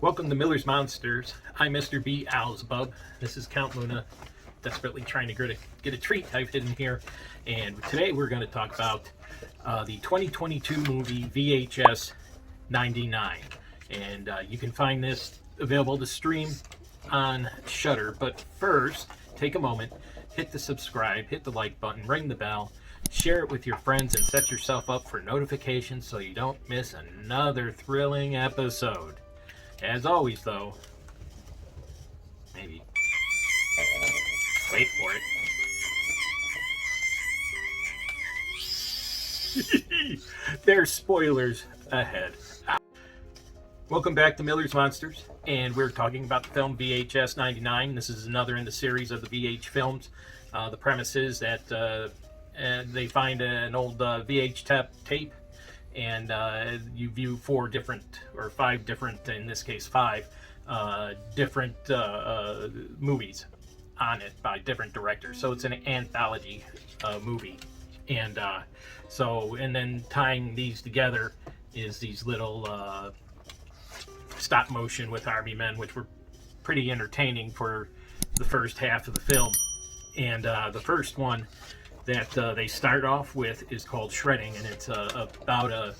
Welcome to Miller's Monsters. I'm Mr. B. Owlsbub. This is Count Luna, desperately trying to get a treat I've hidden here. And today we're going to talk about the 2022 movie VHS 99. And you can find this available to stream on Shudder. But first, take a moment, hit the subscribe, hit the like button, ring the bell, share it with your friends, and set yourself up for notifications so you don't miss another thrilling episode. As always, though, maybe wait for it. There's spoilers ahead. Welcome back to Miller's Monsters, and we're talking about the film VHS 99. This is another in the series of the VH films. The premise is that they find an old VH tape, and you view five different, in this case five, different movies on it by different directors. So it's an anthology movie. And then tying these together is these little stop motion with army men, which were pretty entertaining for the first half of the film. And the first one that they start off with is called Shredding, and it's about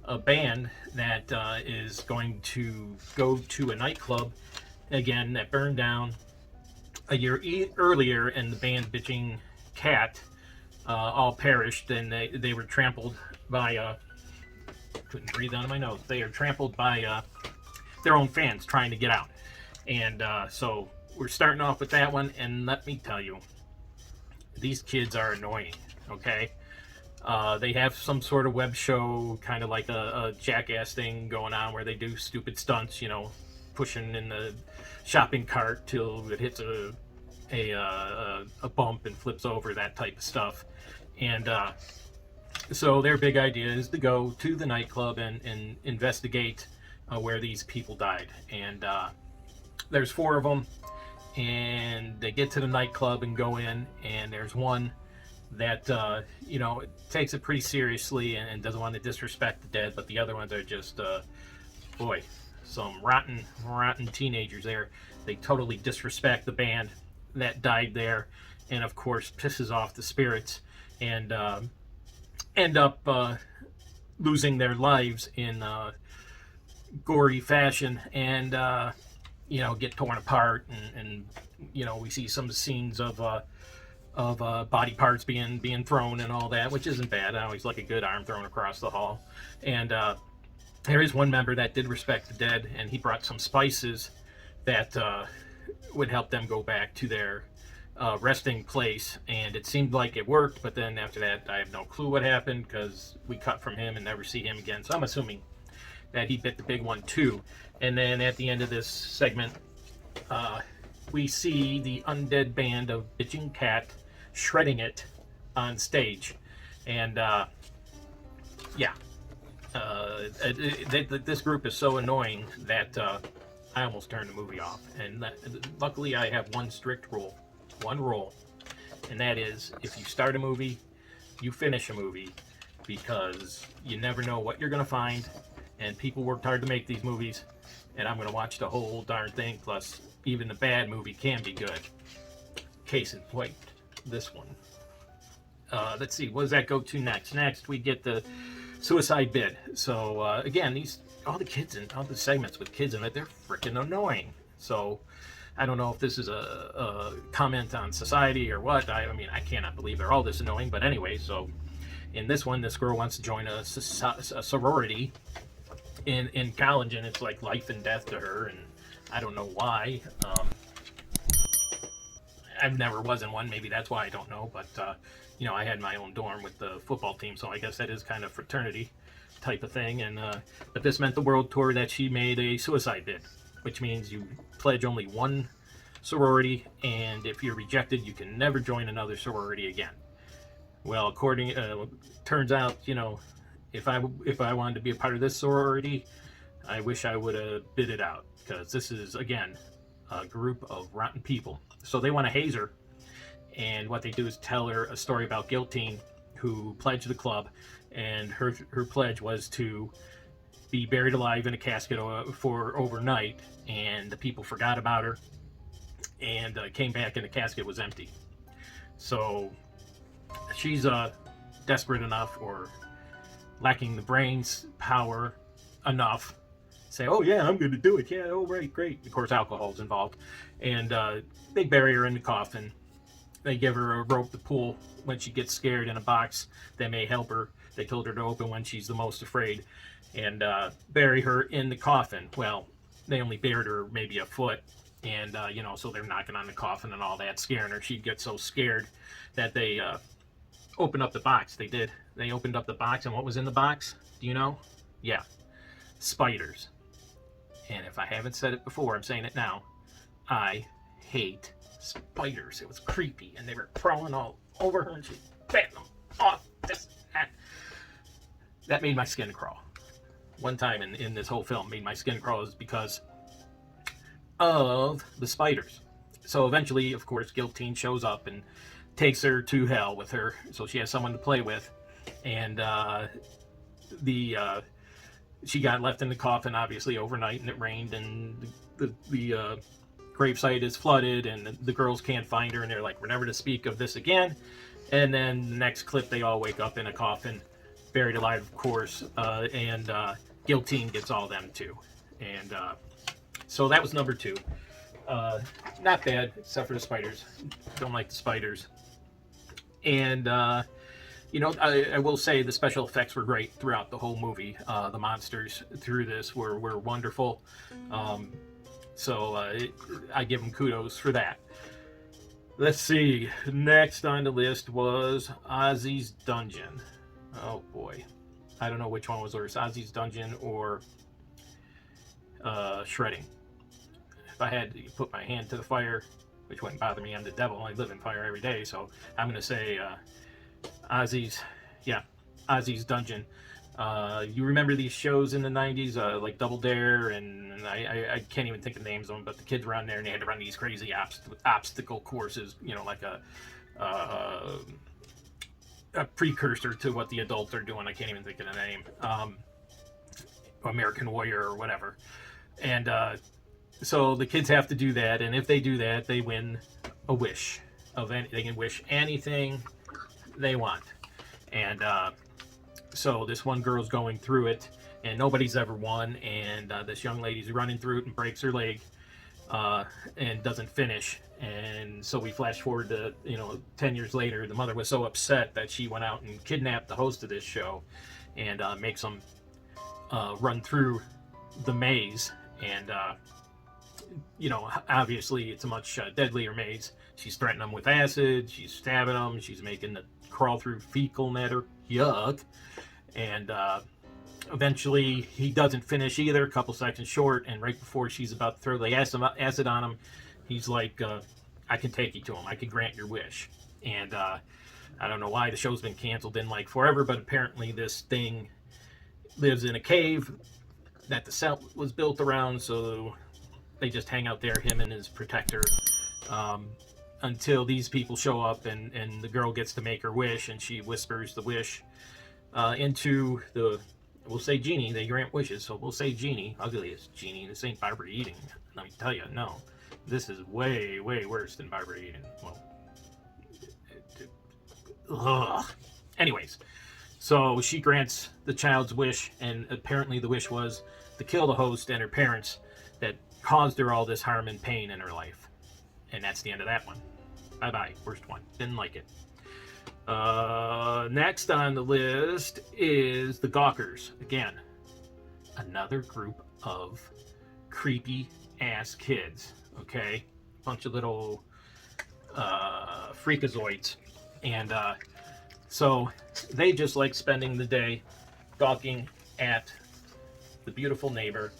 a band that is going to go to a nightclub again that burned down a year earlier, and the band Bitching Cat all perished, and they were trampled by couldn't breathe out of my nose. They are trampled by their own fans trying to get out. And so we're starting off with that one, and let me tell you, these kids are annoying, okay? They have some sort of web show, kind of like a Jackass thing going on, where they do stupid stunts, you know, pushing in the shopping cart till it hits a bump and flips over, that type of stuff. And so their big idea is to go to the nightclub and investigate where these people died. And there's four of them. And they get to the nightclub and go in, and there's one that takes it pretty seriously and doesn't want to disrespect the dead, but the other ones are just some rotten teenagers there. They totally disrespect the band that died there, and of course pisses off the spirits, and end up losing their lives in gory fashion, and get torn apart, and we see some scenes of body parts being thrown and all that, which isn't bad. I always like a good arm thrown across the hall. And there is one member that did respect the dead, and he brought some spices that would help them go back to their resting place, and it seemed like it worked. But then after that, I have no clue what happened, because we cut from him and never see him again. So I'm assuming that he bit the big one too. And then at the end of this segment, we see the undead band of Bitching Cat shredding it on stage. And this group is so annoying that I almost turned the movie off. And luckily I have one rule, and that is, if you start a movie, you finish a movie, because you never know what you're going to find. And people worked hard to make these movies, and I'm going to watch the whole darn thing. Plus, even the bad movie can be good. Case in point, this one. Let's see, what does that go to next? Next, we get the suicide bid. So, again, all the segments with kids in it, they're freaking annoying. So, I don't know if this is a comment on society or what. I mean, I cannot believe they're all this annoying. But anyway, so in this one, this girl wants to join a sorority in college, and it's like life and death to her, and I don't know why. I never was in one, maybe that's why I don't know, but I had my own dorm with the football team, so I guess that is kind of fraternity type of thing. And but this meant the world tour that she made a suicide bid, which means you pledge only one sorority, and if you're rejected, you can never join another sorority again. Well, turns out, if I wanted to be a part of this sorority, I wish I would have bid it out, because this is, again, a group of rotten people. So they want to haze her, and what they do is tell her a story about Guillotine, who pledged the club, and her pledge was to be buried alive in a casket for overnight, and the people forgot about her, and came back and the casket was empty. So she's desperate enough, or lacking the brains power enough, say, oh yeah, I'm going to do it. Yeah, oh right, great. Of course, alcohol's involved, and they bury her in the coffin. They give her a rope to pull when she gets scared in a box that may help her. They told her to open when she's the most afraid, and bury her in the coffin. Well, they only buried her maybe a foot, and you know, so they're knocking on the coffin and all that, scaring her. She'd get so scared that they opened up the box. They did. They opened up the box, and what was in the box? Do you know? Yeah, spiders. And if I haven't said it before, I'm saying it now. I hate spiders. It was creepy, and they were crawling all over her, and she batting them off. That made my skin crawl. One time in this whole film made my skin crawl is because of the spiders. So eventually, of course, Guillotine shows up and takes her to hell with her, so she has someone to play with, and she got left in the coffin, obviously, overnight, and it rained, and the gravesite is flooded, and the girls can't find her, and they're like, we're never to speak of this again. And then the next clip, they all wake up in a coffin, buried alive, of course, and Guillotine gets all them too. And so that was number 2. Not bad, except for the spiders. Don't like the spiders. And you know, I will say the special effects were great throughout the whole movie. The monsters through this were wonderful. So I give them kudos for that. Let's see. Next on the list was Ozzy's Dungeon. Oh boy. I don't know which one was worse, Ozzy's Dungeon or Shredding. If I had to put my hand to the fire, which wouldn't bother me, I'm the devil. I live in fire every day, so I'm going to say Ozzy's Dungeon. You remember these shows in the 90s, like Double Dare, and I can't even think of names of them, but the kids were on there and they had to run these crazy obstacle courses, you know, like a precursor to what the adults are doing. I can't even think of the name. American Warrior or whatever. And so the kids have to do that, and if they do that, they win a wish. They can wish anything they want. And so this one girl's going through it, and nobody's ever won, and this young lady's running through it and breaks her leg and doesn't finish. And so we flash forward to, 10 years later. The mother was so upset that she went out and kidnapped the host of this show and makes them run through the maze. And obviously it's a much deadlier maze. She's threatening them with acid, she's stabbing them, she's making them crawl through fecal matter. Yuck. And eventually he doesn't finish either, a couple seconds short, and right before she's about to throw the acid on him, he's like, I can take you to him, I can grant your wish. And I don't know why the show's been canceled in like forever, but apparently this thing lives in a cave that the set was built around, so they just hang out there, him and his protector, until these people show up, and the girl gets to make her wish, and she whispers the wish into the, we'll say genie. They grant wishes, so we'll say genie. Ugliest genie. This ain't Barbara Eden. Let me tell you, no. This is way, way worse than Barbara Eden. Well, anyways, so she grants the child's wish, and apparently the wish was to kill the host and her parents that caused her all this harm and pain in her life. And that's the end of that one. Bye-bye. Worst one. Didn't like it. Next on the list is the Gawkers. Again, another group of creepy ass kids. Okay? Bunch of little freakazoids. And so they just like spending the day gawking at the beautiful neighbor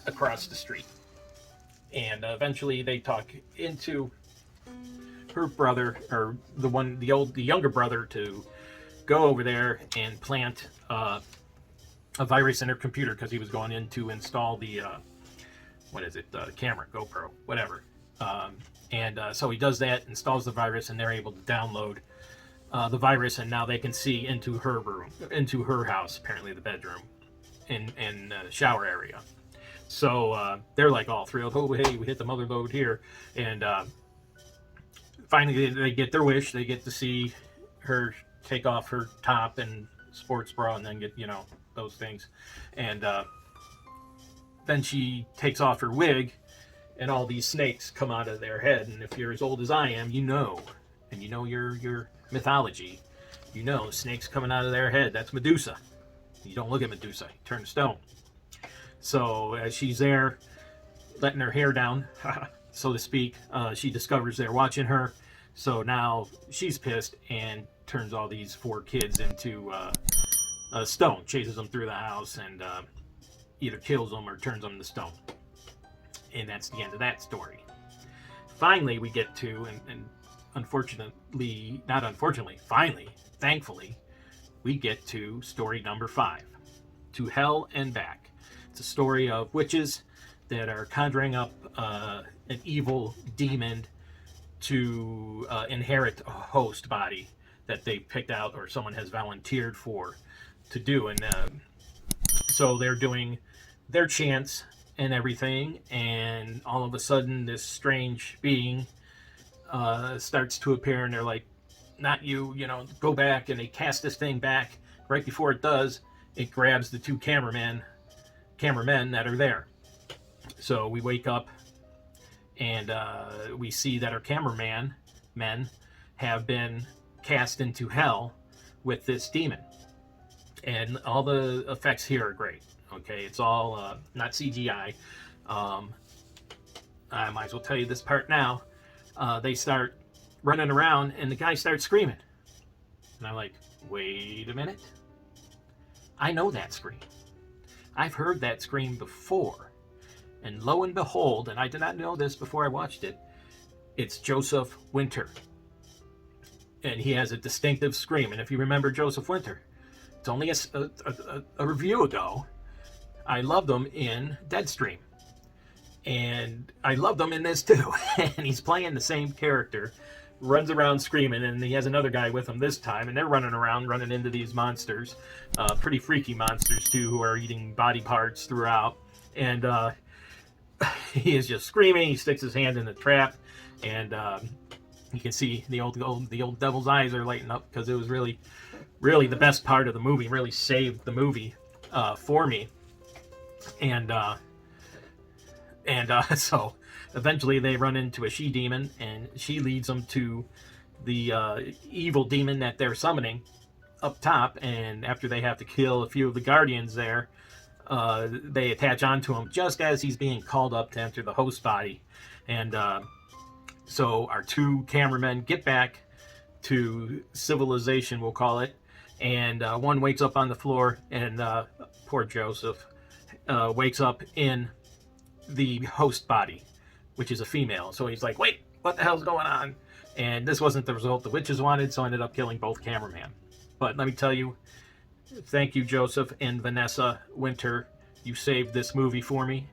across the street. And eventually they talk into her brother, or the younger brother, to go over there and plant a virus in her computer, because he was going in to install the camera, GoPro, whatever. So he does that, installs the virus, and they're able to download the virus, and now they can see into her room, into her house, apparently the bedroom. in the shower area. So they're like all thrilled. Oh, hey, we hit the mother lode here. And finally they get their wish. They get to see her take off her top and sports bra and then get, you know, those things. And then she takes off her wig and all these snakes come out of their head. And if you're as old as I am, you know, and you know your mythology, you know snakes coming out of their head. That's Medusa. You don't look at Medusa, you turn to stone. So as she's there letting her hair down, so to speak, she discovers they're watching her. So now she's pissed and turns all these 4 kids into stone, chases them through the house, and either kills them or turns them to stone. And that's the end of that story. Finally, we get to, and unfortunately, not unfortunately, finally, thankfully, we get to story number 5, To Hell and Back. It's a story of witches that are conjuring up an evil demon to inherit a host body that they picked out or someone has volunteered for to do. And so they're doing their chants and everything, and all of a sudden this strange being starts to appear, and they're like, not you, you know, go back. And they cast this thing back. Right before it does, it grabs the 2 cameramen that are there. So we wake up and we see that our men have been cast into hell with this demon, and all the effects here are great. Okay, it's all not CGI. I might as well tell you this part now. They start running around and the guy starts screaming, and I'm like, wait a minute, I know that scream. I've heard that scream before. And lo and behold, and I did not know this before I watched it, it's Joseph Winter. And he has a distinctive scream. And if you remember Joseph Winter, it's only a review ago, I loved him in Deadstream. And I loved him in this too. And he's playing the same character, runs around screaming, and he has another guy with him this time, and they're running around, running into these monsters, pretty freaky monsters too, who are eating body parts throughout. And he is just screaming. He sticks his hand in the trap, and you can see the old devil's eyes are lighting up, because it was really the best part of the movie. Really saved the movie for me. And so eventually they run into a she-demon, and she leads them to the evil demon that they're summoning up top. And after they have to kill a few of the guardians there, they attach onto him just as he's being called up to enter the host body. And so our 2 cameramen get back to civilization, we'll call it, and one wakes up on the floor, and poor Joseph wakes up in the host body, which is a female. So he's like, wait, what the hell's going on? And this wasn't the result the witches wanted, so I ended up killing both cameramen. But let me tell you, thank you, Joseph and Vanessa Winter. You saved this movie for me.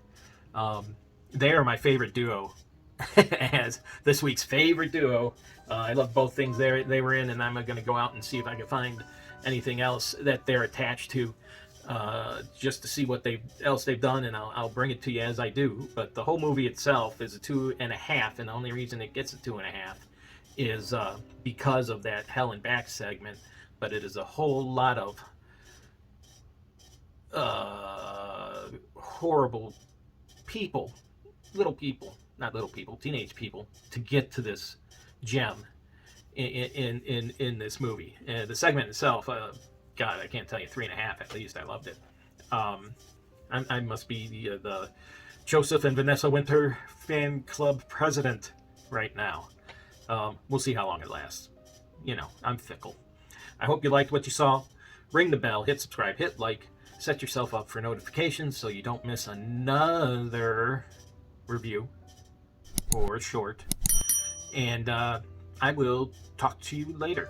They are my favorite duo as this week's favorite duo. I love both things they were in, and I'm going to go out and see if I can find anything else that they're attached to, just to see what else they've done, and I'll bring it to you as I do. But the whole movie itself is a 2.5, and the only reason it gets a 2.5 is because of that Hell and Back segment. But it is a whole lot of horrible people, teenage people, to get to this gem in this movie. And the segment itself, God, I can't tell you, 3.5 at least. I loved it. I must be the Joseph and Vanessa Winter fan club president right now. We'll see how long it lasts. You know, I'm fickle. I hope you liked what you saw. Ring the bell, hit subscribe, hit like, set yourself up for notifications so you don't miss another review or short. And I will talk to you later.